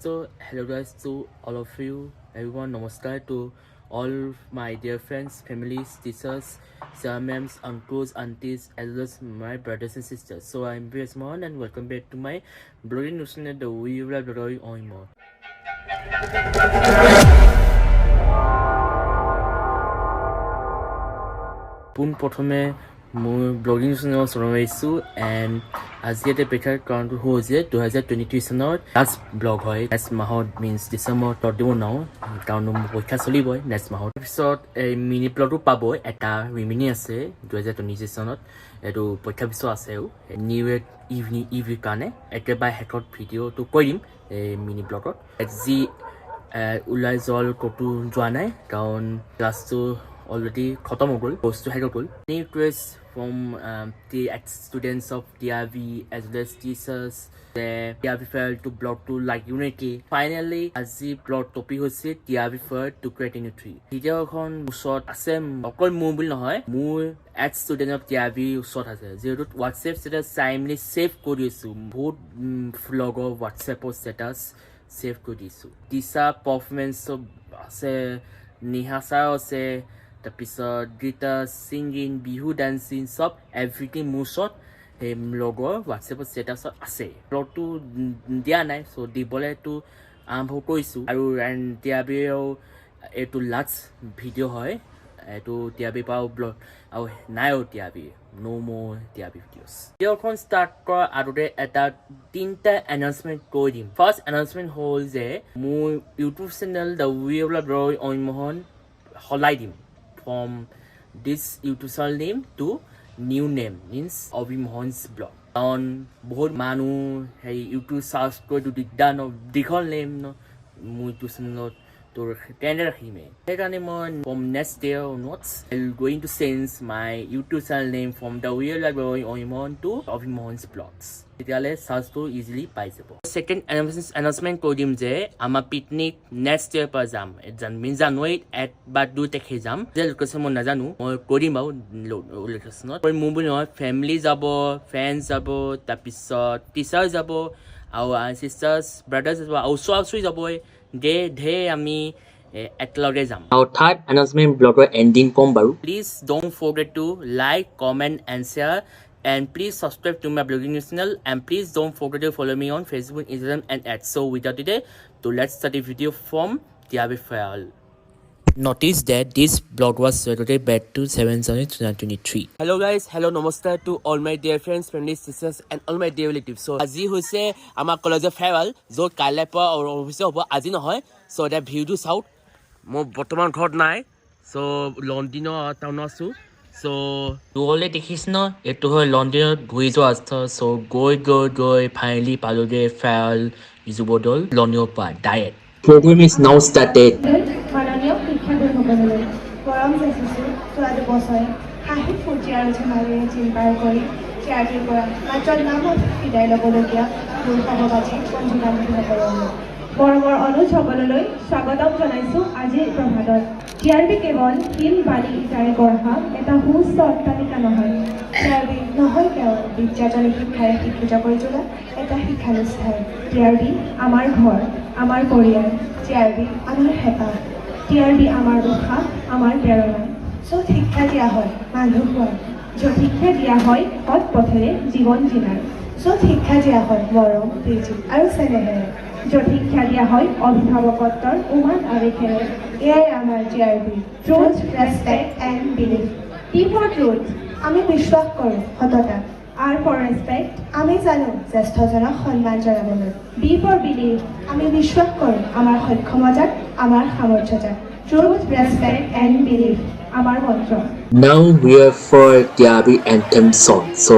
So hello guys to all of you, everyone. Namaskar to all my dear friends, families, teachers, sir, ma'ams, uncles, aunties, as well as my brothers and sisters. So I'm Mohan and welcome back to my blogging news channel, the We Will Blogging on More. পোন প্ৰথমে মোৰ blogging channel চলাইছোঁ and আজি ইয়াতে প্ৰেক্ষাৰ কাৰণটো হৈছে 2023 চনৰ last blog হয়। নেক্সট মাহত মিনছ ডিচেম্বৰত দিব নোৱাৰোঁ কাৰণ মোৰ পৰীক্ষা চলিবই নেক্সট মাহত। তাৰপিছত এই মিনি ব্লগটো পাব, এটা ৰিমিনি আছে 2023 চনত, এইটো পৰীক্ষাৰ পিছত আছেও নিউ ইয়েৰ ইভিৰ কাৰণে। একেবাৰে শেষত ভিডিঅ'টো কৰি দিম এই মিনি ব্লগত। যি ওলাই ক'তো যোৱা নাই কাৰণ ক্লাছটো already khatam ho gol, post to head gol. Any requests from the ex-students of TRB as well as teachers, the TRB Farewell to blog to like unity. Finally, as the blog topic hoise TRB Farewell to create unity. Video khon usot ase okol mobile nohoy, মোৰ ex-student of TRB usot ase যেটো WhatsApp status timely save কৰি দিছো, বহুত vlogৰ WhatsApp status save কৰি দিছো। দিছা performance আছে, নিহাসা আছে, তাৰপিছত গীটাৰ ছিংগিং, বিহু ডান্সিং চব এভৰিথিং মোৰ ওচৰত সেই লগৰ হোৱাটছএপত ষ্টেটাছত আছে। ব্লগটো দিয়া নাই, চ' দিবলৈতো আৰম্ভ কৰিছোঁ। আৰু TRBও এইটো লাষ্ট ভিডিঅ' হয়, এইটো TRB পৰা ব্লগ আৰু নাইও TRB, ন' মোৰ TRB ভিডিঅ'ছ। ভিডিঅ'খন ষ্টাৰ্ট কৰাৰ আগতে এটা 3টা এনাউন্সমেণ্ট কৰি দিম। ফাৰ্ষ্ট এনাউন্সমেণ্ট হ'ল যে মোৰ YouTube channel the we will blog on Mohan সলাই দিম from this YouTube channel name to new name, means Obi Mohan's blog. On both Manu, hey, YouTube search go to the done of the name, no, to send to tender him. From next day onwards, I'm going to change my YouTube channel name from the real library on Mon to Obi Mohan's blogs. তেতিয়ালে সার্চটো easily পাই যাব। Second announcement কৰি দিম যে আমাৰ picnic next ইয়াৰ পৰা যাম, জানুৱাৰীত 1 বা 2 তাৰিখে যাম। যে লোকেশ্যন মই নাজানো, মই কৰিম বাৰু লোকেশ্যনত। মোৰ বুলি নহয়, ফেমিলি যাব, ফ্ৰেণ্ডছ যাব, তাৰপিছত টিচাৰ যাব আৰু চিষ্টাৰ্ছ ব্ৰাদাৰ্ছ যাব আৰু ওচৰা-ওচৰি যাবই, ধেৰ আমি একেলগে যাম। আৰু থাৰ্ড এনাউন্সমেন্ট ব্লগৰ এণ্ডিং কম বাৰু। Please don't forget to like, comment and share. And please subscribe to my blogging news channel, and please don't forget to follow me on Facebook, Instagram and X. So without delay, let's start the video from TRB Farewell. Notice that this blog was recorded back to 7 January 2023. Hello guys, hello, namaskar to all my dear friends, families, sisters and all my dear relatives. So আজি হৈছে আমাৰ কলেজৰ farewell, য'ত কাইলৈ পৰা অফিচে হ'ব, আজি নহয়। চ' এতিয়া ভিউটো চাওক। মই বৰ্তমান ঘৰত নাই, চ' লণ্ডনৰ টাউনত আছোঁ। চ' দূৰলৈ দেখিছ ন, এইটো হয় লণ্ডনত ঘূৰি যোৱা ৰাস্তা। চ' গৈ ফাইনেলি পালোগে ফেয়াৰৱেল যুৱদল লণ্ডনৰ পৰা direct. Program is now started. মাননীয় শিক্ষাগুৰুসকললৈ পৰম চেষ্টিছো যোৱা বছৰে হাঁহি ফূৰ্তি আৰু ধেমালিৰে চিন্তাৰ কৰি TRBৰ পৰা মাত্ৰ নামত বিদায় ল'বলগীয়া মোৰ সহপাঠী বন্ধু বান্ধৱীসকললৈ মৰমৰ অনুজসকললৈ স্বাগতম জনাইছোঁ আজিৰ প্ৰভাতত। TRB কেৱল শিল বালি ইটাৰে গঢ়া এটা সুস্থ অট্টালিকা নহয়, TRB নহয় কেৱল বিদ্যাজনী শিক্ষাৰে শিক্ষিত কৰি তোলা এটা শিক্ষানুষ্ঠান। TRB আমাৰ ঘৰ, আমাৰ পৰিয়াল, TRB আমাৰ হেঁপাহ, TRB আমাৰ উৎসাহ, আমাৰ প্ৰেৰণা। য'ত শিক্ষা দিয়া হয় মানুহ হোৱাৰ, য'ত শিক্ষা দিয়া হয় সৎ পথেৰে জীৱন জীনাৰ, য'ত শিক্ষা দিয়া হয় মৰম, প্ৰীতি আৰু চেনেহেৰে, য'ত শিক্ষা দিয়া হয় অভিভাৱকত্বৰ উমান আৱেগেৰে, এয়াই আমাৰ TRB। Truth, respect and believe. T for truth, আমি বিশ্বাস কৰোঁ সততা। R for respect, আমি জানো জ্যেষ্ঠজনক সন্মান জনাবলৈ। B for believe, আমি বিশ্বাস কৰোঁ আমাৰ সক্ষমতাত, আমাৰ সামৰ্থ্যতাত। Truth, respect and belief, আমাৰ মন্ত্ৰ। Now we are for TRB anthem song. So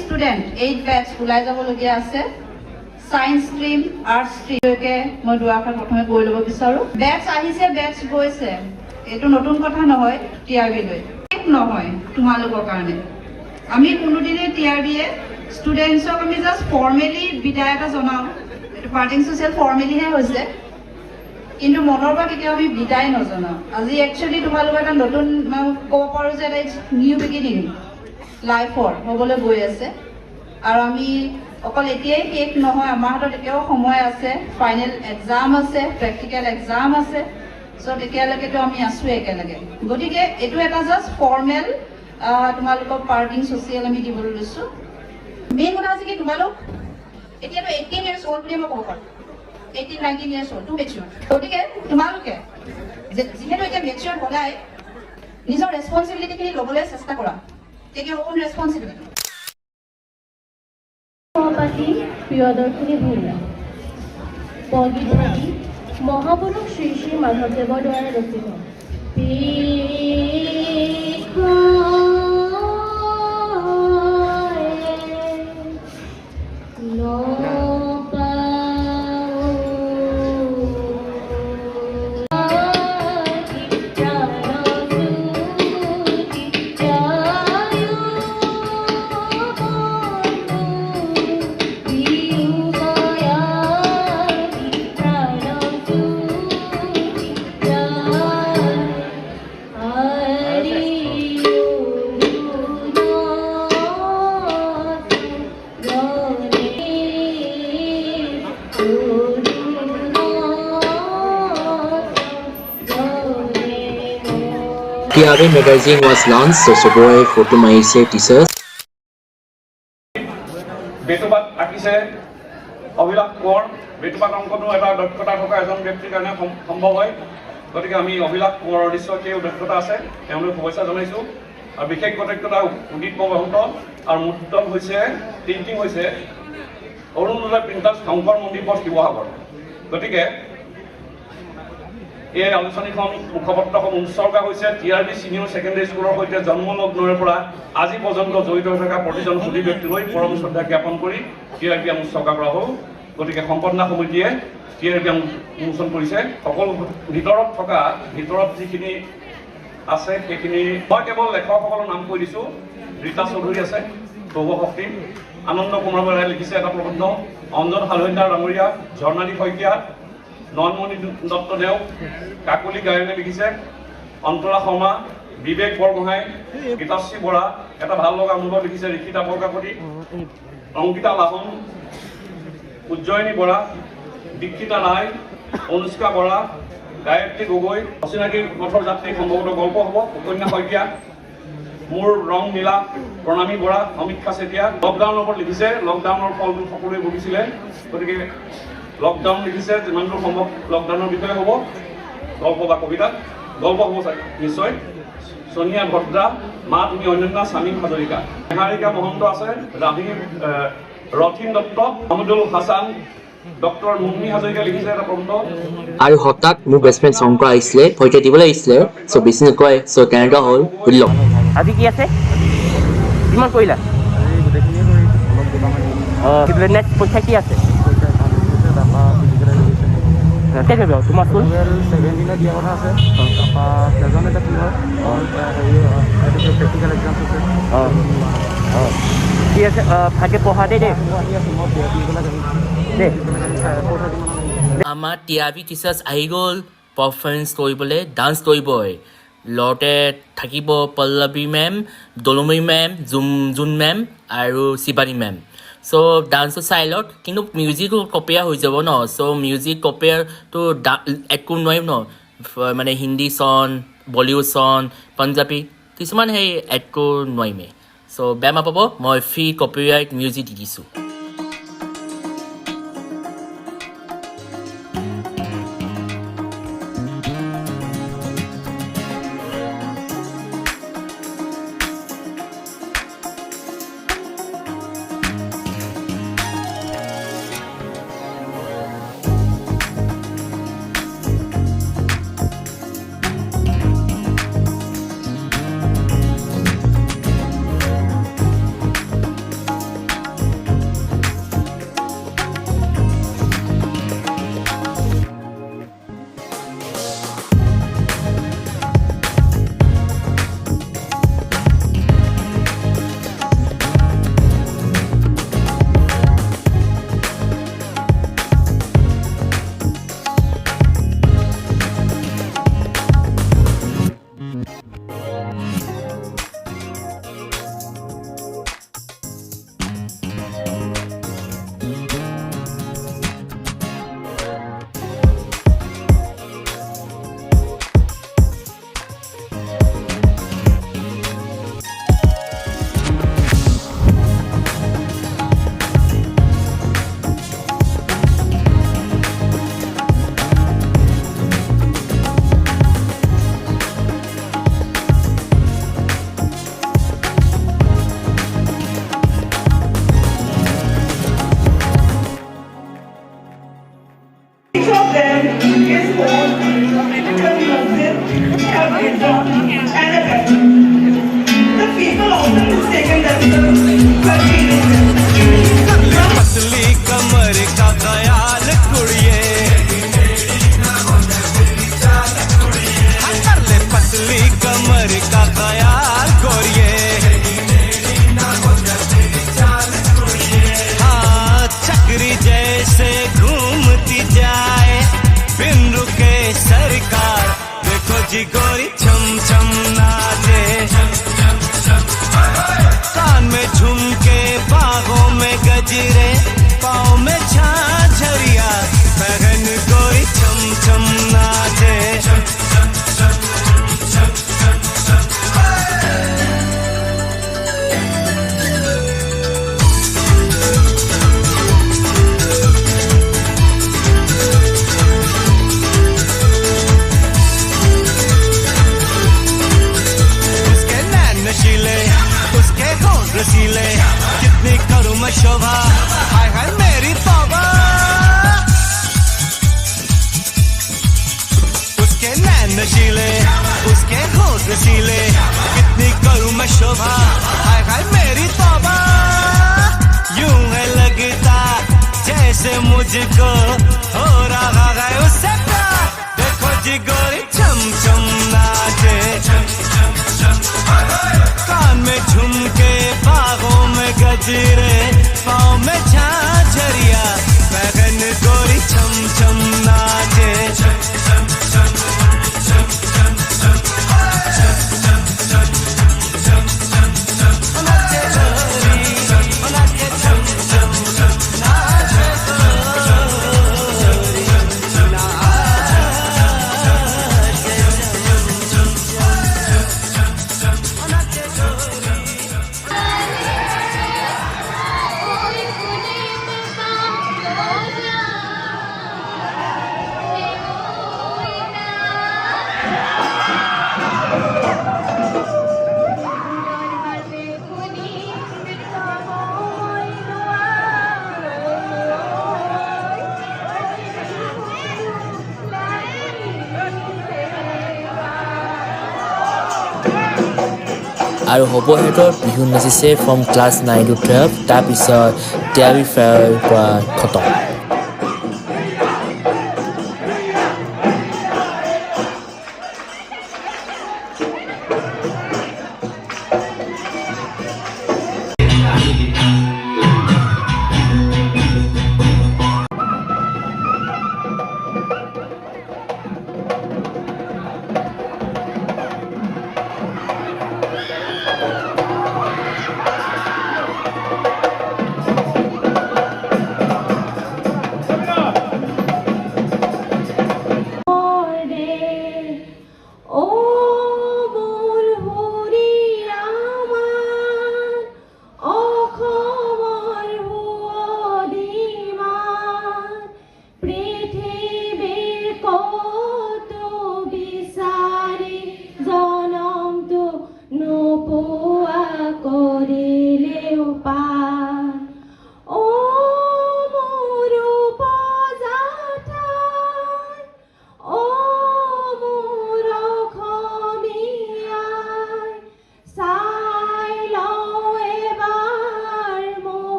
student 8 batch ওলাই যাবলগীয়া আছে। সায়েন্স স্ট্ৰীম, আৰ্টছ স্ট্ৰীমকে মই দুআষাৰ প্ৰথমে কৈ ল'ব বিচাৰোঁ। বেটছ আহিছে, বেটছ গৈছে, এইটো নতুন কথা নহয় TRB লৈ, নহয় তোমালোকৰ কাৰণে। আমি কোনোদিনে TRBয়ে ষ্টুডেণ্টছক আমি জাষ্ট ফৰ্মেলি বিদায় এটা জনাওঁ, এইটো পাৰ্টিং ছ'চিয়েল ফৰ্মেলিহে হৈছে। কিন্তু মনৰ পৰা কেতিয়াও আমি বিদায় নজনাওঁ আজি একচুৱেলি তোমালোকৰ এটা নতুন ক'ব পাৰোঁ যে এটা নিউ বিগিনিং লাইফৰ হ'বলৈ গৈ আছে আৰু আমি অকল এতিয়াই শেষ নহয় আমাৰ হাতত এতিয়াও সময় আছে ফাইনেল এক্সাম আছে প্ৰেক্টিকেল এক্সাম আছে চ' তেতিয়ালৈকেতো আমি আছোঁ একেলগে গতিকে এইটো এটা জাষ্ট ফৰ্মেল তোমালোকক পাৰ্টিং ছ'চিয়েল আমি দিবলৈ লৈছোঁ মেইন কথা হৈছে কি তোমালোক এতিয়াতো 18 years old বুলি মই ক'ব পাৰোঁ 18-19 years old, too mature. গতিকে তোমালোকে যিহেতু এতিয়া মেচিয়ৰ হ'লাই নিজৰ ৰেছপনচিবিলিটিখিনি ল'বলৈ চেষ্টা কৰা টেক ইউৰ ওন ৰেছপনচিবিলিটি সহপাঠী প্ৰিয়দৰ্শিনী ভূঞা বৰগীত মহাপুৰুষ শ্ৰী শ্ৰী মাধৱদেৱৰ দ্বাৰা ৰচিত TRB Magazine was launched, so February 4 my teachers. বেটুপাত আঁকিছে অভিলাষ কোঁৱৰ বেটুপাত অংকনো এটা দক্ষতা থকা এজন ব্যক্তিৰ কাৰণে সম্ভৱ হয় গতিকে আমি অভিলাষ কোঁৱৰৰ নিশ্চয় দক্ষতা আছে তেওঁলোক শুভেচ্ছা জনাইছোঁ আৰু বিশেষ দক্ষতা উদিত প্ৰবাহুত আৰু মুদ্ৰণ হৈছে প্ৰিণ্টিং হৈছে অৰুণোদয় প্ৰিণ্টাৰ্ছ শংকৰ মন্দিৰ পথ শিৱসাগৰ গতিকে এই আলোচনীখন মুখপত্ৰখন উৎসৰ্গা হৈছে TRB Senior Secondary Schoolৰ সৈতে জন্মলগ্নৰ পৰা আজি পৰ্যন্ত জড়িত হৈ থকা প্ৰতিজন সুধী ব্যক্তিলৈ পৰম শ্ৰদ্ধা জ্ঞাপন কৰি TRB উৎসৰ্গা কৰা হ'ল গতিকে সম্পন্ন সমিতিয়ে TRB উন্মোচন কৰিছে সকলো ভিতৰত যিখিনি আছে সেইখিনি মই কেৱল লেখকসকলৰ নাম কৈ দিছোঁ ৰীতা চৌধুৰী আছে ধ্ৰুৱশক্তি আনন্দ কুমাৰ বৰাই লিখিছে এটা প্ৰবন্ধ অঞ্জন হালধীয়া ডাঙৰীয়া ঝৰ্ণালী শইকীয়া নয়নমণি দত্ত দেও কাকলি গায়নে লিখিছে অন্তৰা শৰ্মা বিবেক বৰগোহাঁই গীতাশ্ৰী বৰা এটা ভাল লগা অনুভৱ লিখিছে ঋষিতা বৰকাকতি অংকিতা লাহন উজ্জয়িনী বৰা দীক্ষিতা ৰায় অনুষ্কা বৰা গায়ত্ৰী গগৈ অচিনাকি পথৰ যাত্ৰী সম্ভৱতঃ গল্প হ'ব উপন্যাস শইকীয়া মোৰ ৰং নীলা প্ৰণামী বৰা সমীক্ষা চেতিয়া লকডাউনৰ ওপৰত লিখিছে লকডাউনৰ ফলটো সকলোৱে ভুগিছিলে গতিকে লকডাউন লিখিছে যিমানটো সম্ভৱ লকডাউনৰ বিষয়ে হ'ব গল্প বা কবিতা গল্প হ'ব চাগে নিশ্চয় সোনিয়া ভদ্ৰা মা তুমি অন্যান্য স্বামী হাজৰিকা নিহাৰিকা মহন্ত আছে ৰথিন দত্ত মহমুদুল হাছান ডক্টৰ মুন্নি হাজৰিকা লিখিছে এটা প্ৰবন্ধ আৰু হঠাৎ মোৰ বেষ্টফ্ৰেণ্ড শংকৰ আহিছিলে সৈতে দিবলৈ আহিছিলে চ' বেছি নকয় চ' কেনেকুৱা হ'ল সুধি লওক আজি কি আছে কিমান কৰিলা নেক্সট পৰীক্ষা কি আছে তোমাৰ স্কুল 17 দিয়া কথা আছে তাৰপৰা এজন এটা কি হয় প্ৰেক্টিকেল এক্সাম আছে ঠিক আছে ভালকৈ পঢ়া দেই আমাৰ TRB টিচাৰ্ছ আহি গ'ল পাৰফৰ্মেঞ্চ কৰিবলৈ ডান্স কৰিবই লতে থাকিব Pallavi ma'am Dolmi ma'am June ma'am আৰু শিৱানী মেম চ' ডান্সৰ চাইলত কিন্তু মিউজিকো কপিয়াৰ হৈ যাব ন চ' মিউজিক কপিয়াৰটো এড কৰিব নোৱাৰিম ন মানে হিন্দী চং বলিউড চং পাঞ্জাবী কিছুমান সেই এড কৰিব নোৱাৰিমেই চ' বেয়া নাপাব মই ফ্ৰী কপিৰাইট মিউজিক দি দিছোঁ पतली कमर का ख्याल कुड़िए कर ले पतली कमर का ख्याल गोरिए हाँ चक्री जैसे घूमती जाए बिन रुके सरकार देखो जी गोरी छम छम नाचे कान में झुमके बाहों में गजरे पाँव में झांझरिया बहन गोरी छम छम नाचे उसके नैन नशीले उसके होंठ रसीले कितनी करूं मैं शोभा हाय हाय मेरी तौबा उसके नैन नशीले उसके होंठ रसीले कितनी करूं मैं शोभा हाय हाय मेरी तौबा यूं है लगता जैसे मुझको हो रहा है उससे प्यार देखो जी गोरी छम छम नाचे कान में झुमके बाहों में गजरे पाँव में झांझरिया बहन गोरी छम छम नाचे नाचे गोरी नाचे छम छम नाचे गोरी नाचे गोरी আৰু হ'ব সিহঁতৰ বিহু নাচিছে ফ্ৰম ক্লাছ 9 to 12 তাৰপিছত TRB Farewell পৰা খতম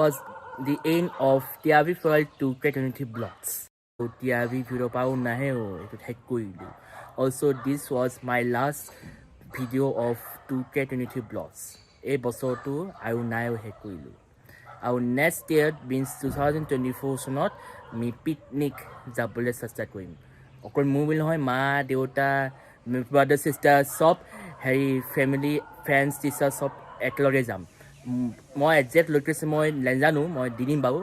was the end of TRB Farewell to Fraternity Blocks. So TRB video pao nahe ho eto hack koilu. Also this was my last video of 2K Fraternity Blocks. A boso to I will now hack koilu. Our next year means 2024 sonot me picnic jabole start korim. Okon mobile hoy ma deuta brother sister sob হেৰি family friends teacher চব একেলগে যাম মই exact location মই নাজানো মই দি দিম বাৰু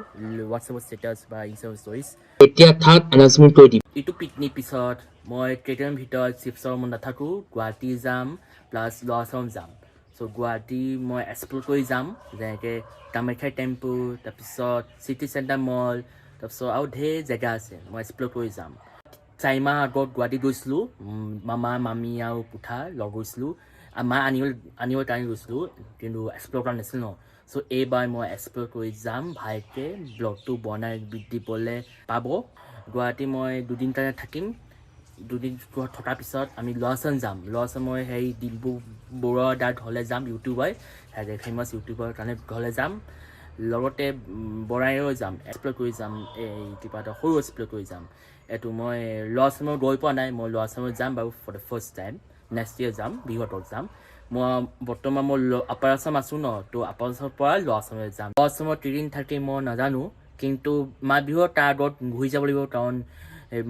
হোৱাটছএপত ষ্টেটাছ বা ইনষ্টাগ্ৰাম ষ্টৰিজ এতিয়া থাৰ্ড এনাউন্সমেণ্ট কৰি দিম এইটো পিকনিক পিছত মই কেইটামান ভিতৰত শিৱসাগৰ মই নাথাকোঁ গুৱাহাটী যাম প্লাছ ল'ৰা ছোৱালী যাম চ' গুৱাহাটী মই এক্সপ্ল'ৰ কৰি যাম যেনেকৈ কামাখ্যা টেম্পল তাৰপিছত চিটি চেণ্টাৰ মল তাৰপিছত আৰু ঢেৰ জেগা আছে মই এক্সপ্ল'ৰ কৰি যাম 4 মাহ আগত গুৱাহাটী গৈছিলোঁ মামা মামী আৰু পুঠা লগ গৈছিলোঁ মা আনিব কাৰণে গৈছিলোঁ কিন্তু এক্সপ্ল'ৰ কৰা নাছিল ন চ' এইবাৰ মই এক্সপ্ল'ৰ কৰি যাম ভালকৈ ব্লগটো বনাই দিবলৈ পাব গুৱাহাটী মই দুদিন কাৰণে থাকিম দুদিন থকাৰ পিছত আমি ল'ৰা ছোৱালী যাম ল'ৰা ছোৱালী মই সেই ডিম্পু বৰুৱা দাৰ ঘৰলৈ যাম ইউটিউবাৰ ফেমাছ ইউটিউবাৰ কাৰণে ঘৰলৈ যাম লগতে বৰাইও যাম এক্সপ্ল'ৰ কৰি যাম এই কিবা এটা সৰু এক্সপ্ল'ৰ কৰি যাম এইটো মই ল'ৰা ছোৱালী গৈ পোৱা নাই মই ল'ৰা ছোৱালী যাম বাৰু for the first time next year যাম বিহুতক যাম মই বৰ্তমান মই আপাৰ আছাম আছোঁ ন তো আপাৰ আছামৰ পৰা ল'ৰা ছোৱালী যাম ল'ৰা ছোৱালী ট্ৰেইনিং থাকে মই নাজানো কিন্তু মাঘ বিহুৰ তাৰ আগত ঘূৰি যাব লাগিব কাৰণ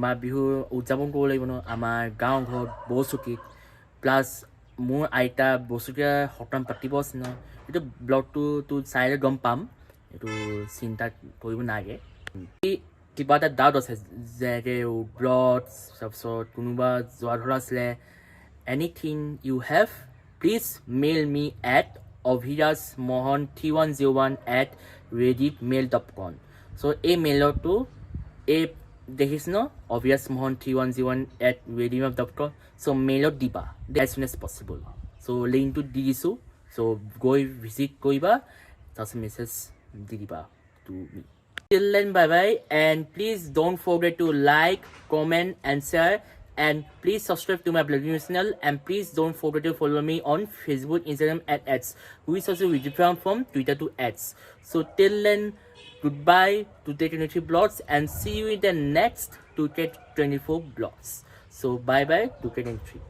মাঘ বিহু উদযাপন কৰিব লাগিব ন আমাৰ গাঁও ঘৰত বৰচুকীত প্লাছ মোৰ আইতা বৰচুকীয়া সকাম পাতিব আছে ন এইটো ব্লগটো চাইলে গম পাম এইটো চিন্তা কৰিব নালাগে কিবা এটা ডাউট আছে যেনেকৈ ব্লগ তাৰপিছত কোনোবা যোৱা ধৰা আছিলে anything you have please mail me at obhirasmohan3101@redditmail.com চ' এই মেইলটো এই দেখিছ ন obhirasmohan3101@redditmail.com চ' মেইলত দিবা এজ চুন এজ পচিবল চ' লিংকটো দি দিছোঁ চ' গৈ ভিজিট কৰিবা তাৰপিছত মেছেজ দি দিবা to me Till then, bye bye, and please don't forget to like, comment, and share. And please subscribe to my blogging channel. And please don't forget to follow me on Facebook, Instagram, and X, which also will different from Twitter to X. So till then, goodbye to T23 blogs, and see you in the next 2K24 blogs. So bye bye to T23.